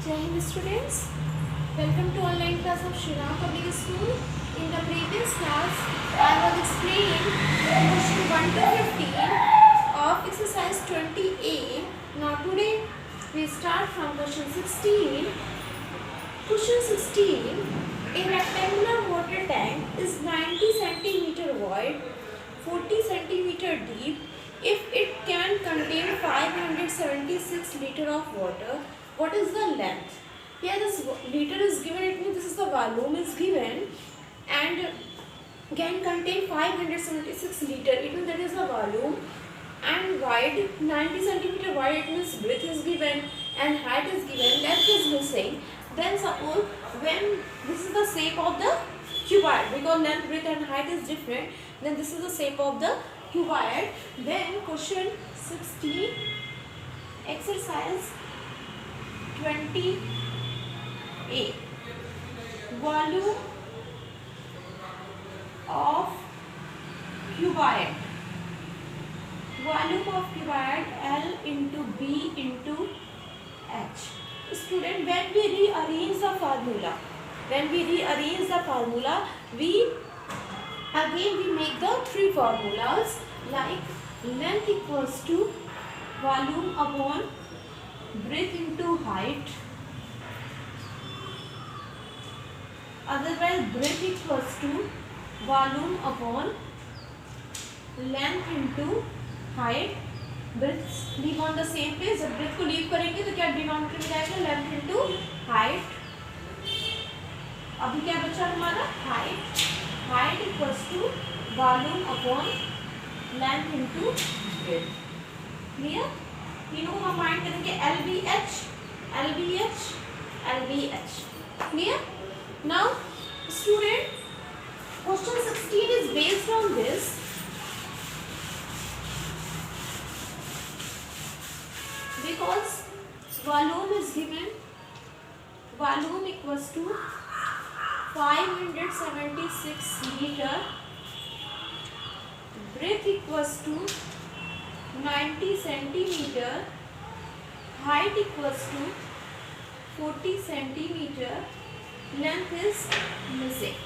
Jai Hind students, welcome to online class of Shri Ram Public School. In the previous class, I was explaining question 1 to 15 of exercise 20A. Now today we start from question 16. Question 16, a rectangular water tank is 90 cm wide, 40 cm deep. If it can contain 576 liter of water, what is the length? Here this liter is given, it means this is the volume is given, and can contain 576 liter, it means that is the volume, and wide 90 cm wide, it means breadth is given and height is given, length is missing. Then suppose when this is the shape of the cuboid, because length, breadth and height is different, then this is the shape of the cuboid. Then question 16, exercise 20A, volume of cuboid, L into B into H. Student, when we rearrange the formula, we make the three formulas, like length equals to volume upon breadth into height, otherwise breadth equals to volume upon length into height. Breadth leave on the same page, जब breadth को leave करेंगे तो क्या denominator में जाएगा, length into height. अभी क्या बचा हमारा, height equals to volume upon length into breadth. Clear? तीनों हम फाइंड करेंगे, LBH. Clear? Now student, question 16 is based on this. Because volume is given, volume equals to 576 liter, breadth equals to 90 centimeter, height equals to 40 centimeter, length is missing.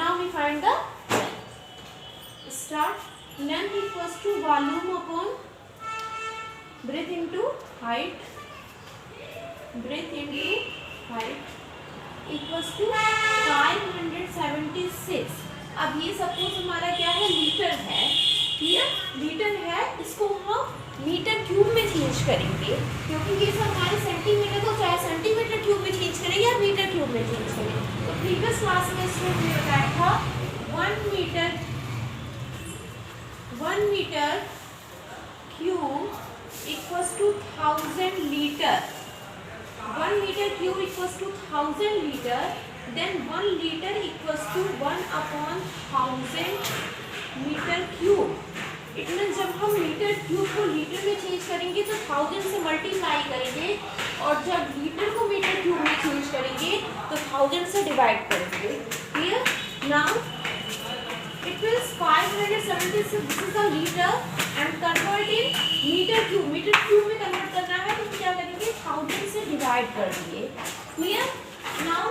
Now we find the length. Start. Length equals to volume upon breadth into height, equals to 576. अब ये suppose हमारा क्या है, litre है. Clear? Litre है, इसको हम metre cube में चेंज करेंगे, क्योंकि ये सब हमारे सेंटीमीटर को चाहे सेंटीमीटर क्यूब में चेंज करें या मीटर क्यूब में चेंज करें. तो प्रीवियस क्लास में स्टूडेंट ने बताया था 1 metre cube equals to 1000 liter. 1 meter cube equals to 1000 liter. Then 1 liter equals to 1 upon 1000 meter cube. It means जब हम मीटर क्यूब को लीटर में चेंज करेंगे तो 1000 से मल्टीप्लाई करेंगे, और जब लीटर को मीटर क्यूब में चेंज करेंगे तो 1000 से डिवाइड करेंगे. Clear? Now it means 576, this is the liter, and convert in meter cube में कन्वर्ट करना है तो क्या करेंगे, 1000 से डिवाइड कर दिए. क्लियर? नाउ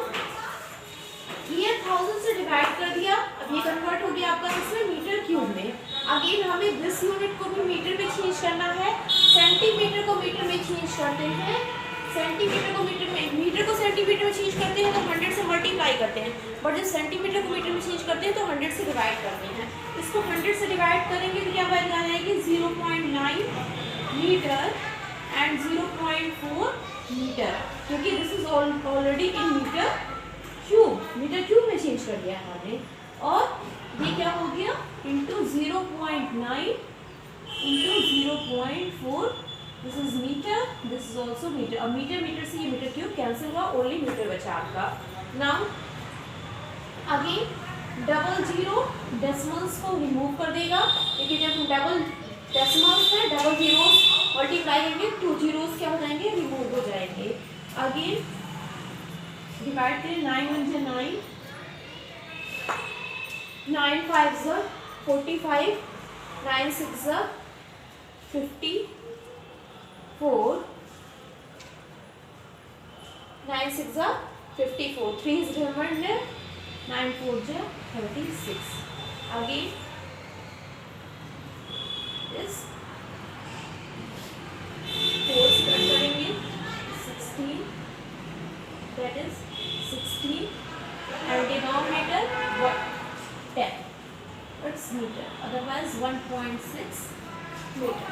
ये 1000 से डिवाइड कर दिया, अब ये कन्वर्ट हो गया आपका इसमें मीटर क्यूब में. अगेन हमें दिस यूनिट को भी मीटर में चेंज करना है, सेंटीमीटर को मीटर में चेंज करते हैं, सेंटीमीटर को मीटर में, मीटर को सेंटीमीटर में चेंज करते हैं तो 100 से मल्टीप्लाई करते हैं, बट जब सेंटीमीटर को मीटर में चेंज करते हैं तो 100 से डिवाइड करते हैं. इसको 100 से डिवाइड करेंगे तो क्या वैल्यू आ जाएगी, 0.9 मीटर एंड 0.4 मीटर, क्योंकि this is already in metre cube में चेंज कर दिया हमने. और ये क्या हो गया, into 0.9 into 0.4. This is metre, this is also metre. अब मीटर से ये मीटर क्यूब कैंसिल हुआ, ओनली मीटर बचा आपका. Now again double zero decimals को रिमूव कर देगा, क्योंकि जब डबल डेसिमल्स है, डबल जीरोस मल्टीप्लाई करेंगे, 2 जीरोस क्या हो जाएंगे, रिमूव हो जाएंगे. अगेन डिवाइड करें, 9 1 जा 9, 9 5 जा 45, 9 6 जा 50, 4 9 6 जा 54, 3 is remainder, 9 4 जा 36. Again is 4 स्प्रेड करेंगे 16, that is 16 and denominator what 10. It's meter, otherwise 1.6 meter.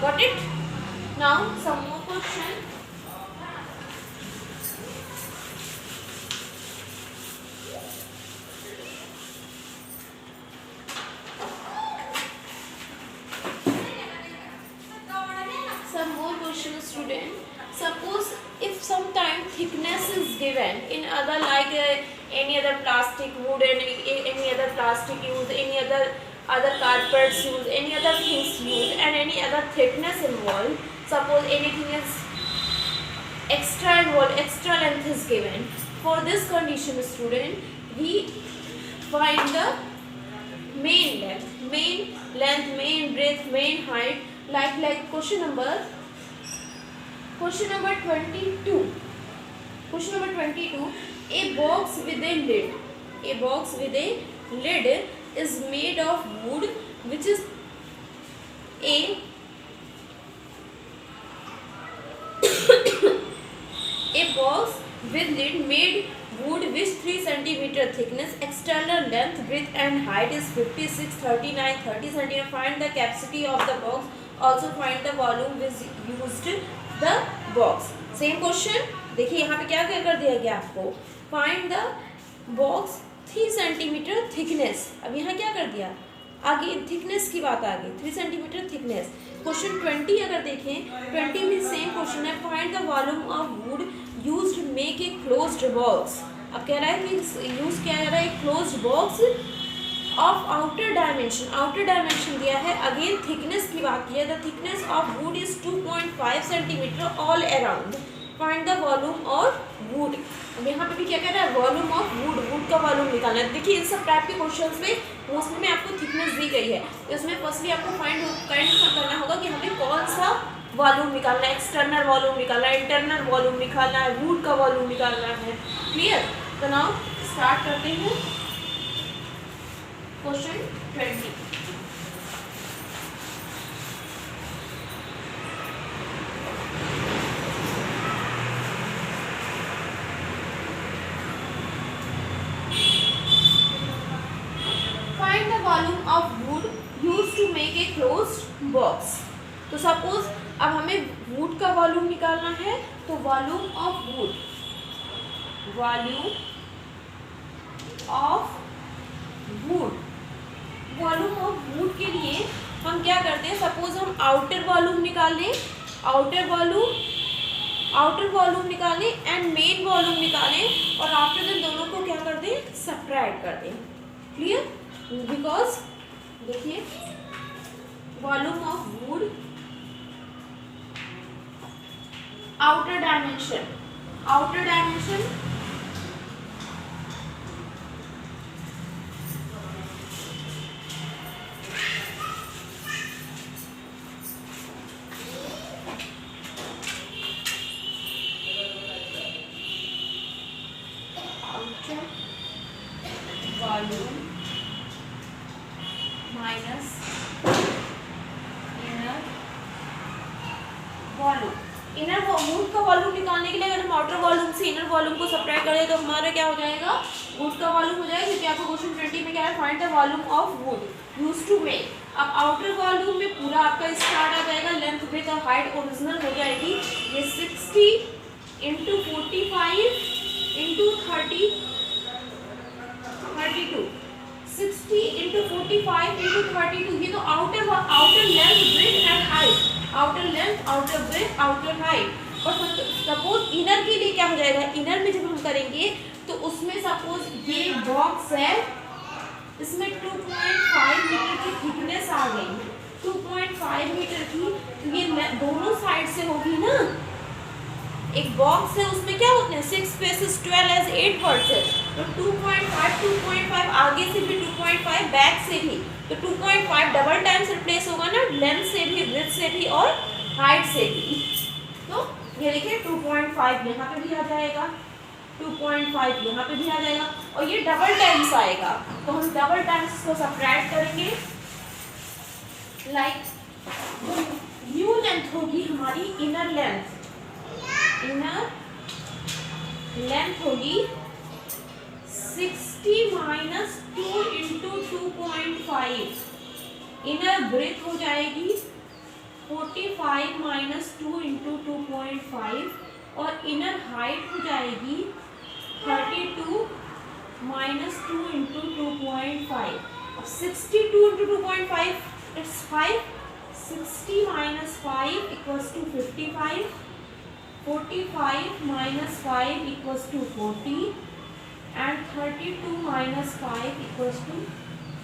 Got it? Now some more question. Some more question, student. Suppose if sometime thickness is given in other like any other plastic, wood, any other plastic used, any other carpets used, any other things used, and any other thickness involved. Suppose anything is extra involved, extra length is given. For this condition, student, we find the main length, main breadth, main height. Like question number 22. Question number 22. A box with a lid. A box with a lid is made of wood, which is a box with lid made wood with 3 cm thickness, external length, breadth and height is 56, 39, 30 cm. Find the capacity of the box. Also find the volume which used the box. Same question. देखिए यहाँ पे क्या कर दिया गया आपको. Find the box 3 cm thickness. अब यहाँ क्या कर दिया, आगे thickness की बात आ गई. 3 cm thickness. Question 20 अगर देखें, 20 में सेम क्वेश्चन है. Find the volume of wood used to make a closed box. अब कह रहा है कि यूज क्या कर रहा है, closed box of outer dimension दिया है. अगेन थिकनेस की बात की है. The thickness of would is 2.5 centimetre all around. Find the volume of would. अब यहाँ पे भी क्या कह रहा है, वॉल्यूम ऑफ वुड का वॉल्यूम निकालना है. देखिए इन सब टाइप के क्वेश्चंस में मोस्टली में आपको थिकनेस दी गई है, तो इसमें फर्स्टली आपको फाइंड करना होगा कि हमें कौन सा वॉल्यूम निकालना है. एक्सटर्नल वॉल्यूम निकालना है, इंटरनल वॉल्यूम निकालना है, वुड का वॉल्यूम निकालना है. क्लियर? तो नाउ स्टार्ट करते हैं. Question 20. Find the volume of wood used to make a closed box. तो सपोज अब हमें वुड का वॉल्यूम निकालना है, तो volume of would volume of would के लिए हम क्या करते हैं. सपोज हम आउटर वॉल्यूम निकाल लें, आउटर वॉल्यूम निकालें एंड मेन वॉल्यूम निकालें, और आफ्टर देन दोनों को क्या कर दें, सब्ट्रैक्ट कर दें. क्लियर? बिकॉज देखिए volume of would outer dimension volume minus inner would का वॉल्यूम निकालने के लिए अगर हम आउटर वॉल्यूम से इनर वॉल्यूम को सब्ट्रैक्ट करें तो हमारा क्या हो जाएगा, वुड का वॉल्यूम हो जाएगा. क्योंकि आपको क्वेश्चन 20 में क्या है, find the volume of wood used to make. अब आउटर वॉल्यूम में पूरा आपका स्टार्ट आ जाएगा, लेंथ ब्रेथ और हाइट ओरिजिनल हो जाएगी. ये 60 इंटू 45 इंटू 32 60 इंटू 45 इंटू 32. ये तो outer length breadth and height, outer length, outer breadth, outer height. और सपोज इनर के लिए क्या हो जाएगा, इनर में जब हम करेंगे तो उसमें सपोज ये बॉक्स है, इसमें 2.5 मीटर की थिकनेस आ गई. 2.5 मीटर की, तो ये दोनों साइड से होगी ना. एक बॉक्स है उसमें क्या होते हैं 6 स्पेसेस 12 एज 8 वर्ड्स है. तो 2.5 आगे से भी 2.5 बैक से भी, तो 2.5 डबल टाइम्स रिप्लेस होगा ना, लेंथ से भी, ब्रेथ से भी और हाइट से भी. तो ये देखिए 2.5 यहाँ पे भी आ जाएगा. 2.5 यहाँ पे भी आ जाएगा, और ये डबल टाइम्स आएगा, तो हम डबल टाइम्स को सब्ट्रैक्ट करेंगे। लाइक न्यू लेंथ होगी हमारी, इनर लेंथ होगी 60 माइनस 2 इंटू 2.5, इनर ब्रेथ हो जाएगी 45 माइनस 2 इंटू 2.5, और इनर हाइट हो जाएगी 32 माइनस 2 इंटू 2.5। अब 62 into 2.5 it's 5, 60 minus 5 equals to 55, 45 minus 5 equals to 40, and 32 minus 5 equals to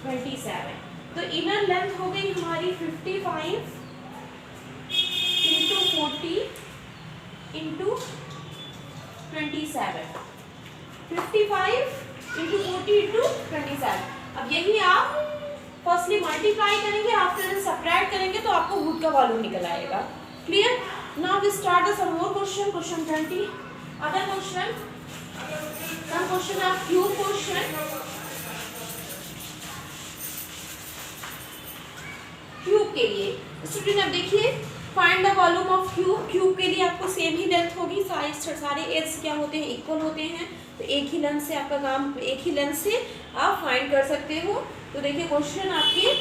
27। तो इनर लेंथ हो गई हमारी 55 इंटू 40 इंटू 27, 55 इंटू 40 इंटू 27। अब यही आप फर्स्टली मल्टीप्लाई करेंगे, आफ्टर सब्ट्रैक्ट करेंगे तो आपको वुड का वॉल्यूम निकल आएगा। Clear? Now we start some more question, question 20। Other question, some question are cube question. Cube के लिए स्टूडेंट अब देखिए, find the volume of cube. Cube के लिए आपको सेम ही लेंथ होगी, सारे एड्स क्या होते हैं, इक्वल होते हैं, तो एक ही लेंथ से आपका काम, एक ही लेंथ से आप फाइंड कर सकते हो। तो देखिए क्वेश्चन आपके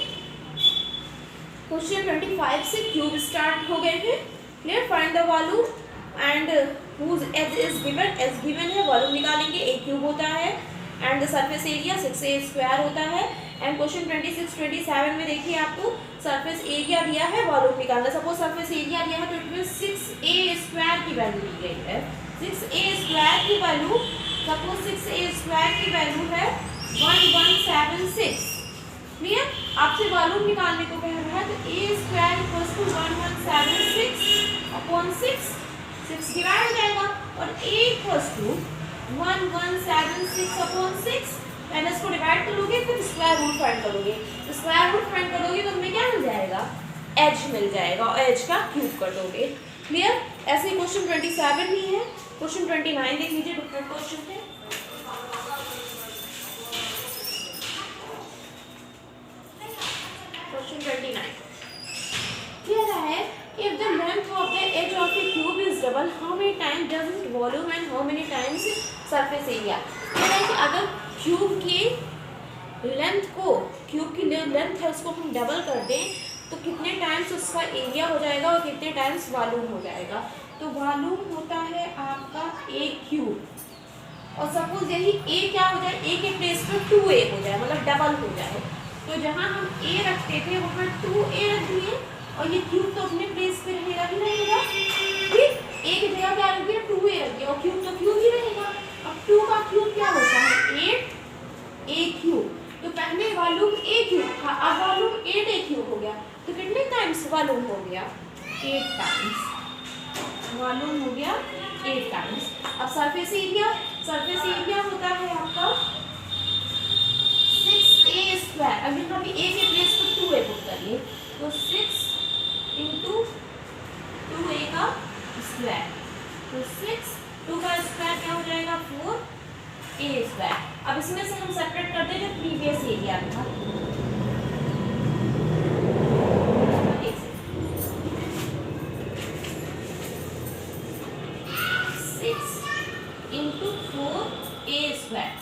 क्वेश्चन 25 से क्यूब स्टार्ट हो गए हैं। Clear? Find the volume and whose edge is given, edge given है, वॉल्यूम निकालेंगे, ए क्यूब होता है, and the surface area 6a square होता है। एंड क्वेश्चन 26, 27 में देखिए आपको सरफेस एरिया दिया है, वॉल्यूम निकालना। सपोज सरफेस एरिया दिया है तो इसमें 6a स्क्वायर की वैल्यू दी गई है। 6a स्क्वायर की वैल्यू, सपोज 6a स्क्वायर की वैल्यू है 1176। क्लियर? आपसे वॉल्यूम निकालने को कह रहा है, तो a square equals to 1176 upon 6, 6 divide हो जाएगा, और a इक्वल्स टू 1176 अपॉन 6, पहले इसको डिवाइड करोगे फिर स्क्वायर रूट फाइंड करोगे, तो स्क्वायर रूट फाइंड करोगे तो हमें क्या मिल जाएगा, एज मिल जाएगा, और एज का क्यूब कर दोगे। क्लियर? ऐसे ही क्वेश्चन 27 भी है। क्वेश्चन 29 देख लीजिए, डिफरेंट क्वेश्चन है। क्वेश्चन 29 कह रहा है, if the length of the edge of a cube is double, how many times does its volume and how many times surface area? कह रहा है कि अगर क्यूब की लेंथ को, क्यूब की लेंथ है उसको हम डबल कर दें तो कितने टाइम्स उसका एरिया हो जाएगा और कितने टाइम्स वॉल्यूम हो जाएगा। तो वॉल्यूम होता है आपका a क्यूब, और सपोज यही a क्या हो जाए, a के प्लेस पे 2a हो जाए, मतलब डबल हो जाए, तो जहाँ हम a रखते थे वहाँ 2a रख दिए, और ये क्यूब तो अपने प्लेस पे रहेगा ही रहेगा। ठीक, a की जगह क्या रख दिया, 2a रख दिया, और क्यूब तो क्यूब ही रहेगा। अब 2 का क्यूब क्या होता है, 8a क्यूब, तो पहले वॉल्यूम a क्यूब था, अब वॉल्यूम 8a क्यूब हो गया, तो कितने टाइम्स वॉल्यूम हो गया, 8 टाइम्स वॉल्यूम हो गया, 8 टाइम्स। अब सरफेस एरिया, सरफेस एरिया होता है आपका 6a स्क्वायर, अब यहाँ पे a के प्लेस पर 2a पुट करिए, तो 6 इंटू 2a का स्क्वायर, तो 6, 2 का स्क्वायर क्या हो जाएगा, 4a स्क्वायर। अब इसमें से हम सेपरेट कर दें जो प्रीवियस एरिया था, 6 इंटू 4a स्क्वायर।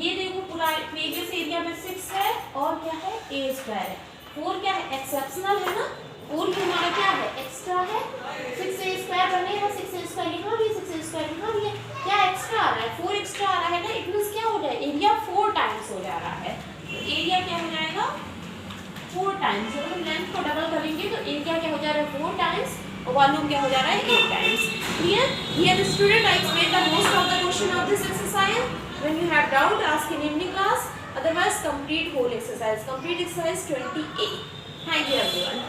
ये देखो पूरा प्रीवियस एरिया में 6 है और क्या है, a स्क्वायर है। 4 क्या है, एक्सेप्शनल है ना, 4 भी हमारा क्या है, एक्स्ट्रा है। 6a स्क्वायर बनेगा, 6a स्क्वायर यहाँ भी, 6a स्क्वायर यहाँ भी है, क्या एक्स्ट्रा आ रहा है, 4 एक्स्ट्रा आ रहा है ना, इट मींस क्या हो जाए, एरिया 4 टाइम्स हो जा रहा है, तो एरिया क्या हो जाएगा, 4 टाइम्स। जब हम लेंथ को डबल करेंगे तो एरिया क्या हो जा रहा है, 4 टाइम्स, और वॉल्यूम क्या हो जा रहा है, 8 times. Clear? Here student I explain the most of the question of this exercise. When you have doubt ask in evening class, otherwise complete whole exercise, complete exercise 20A. Thank you everyone.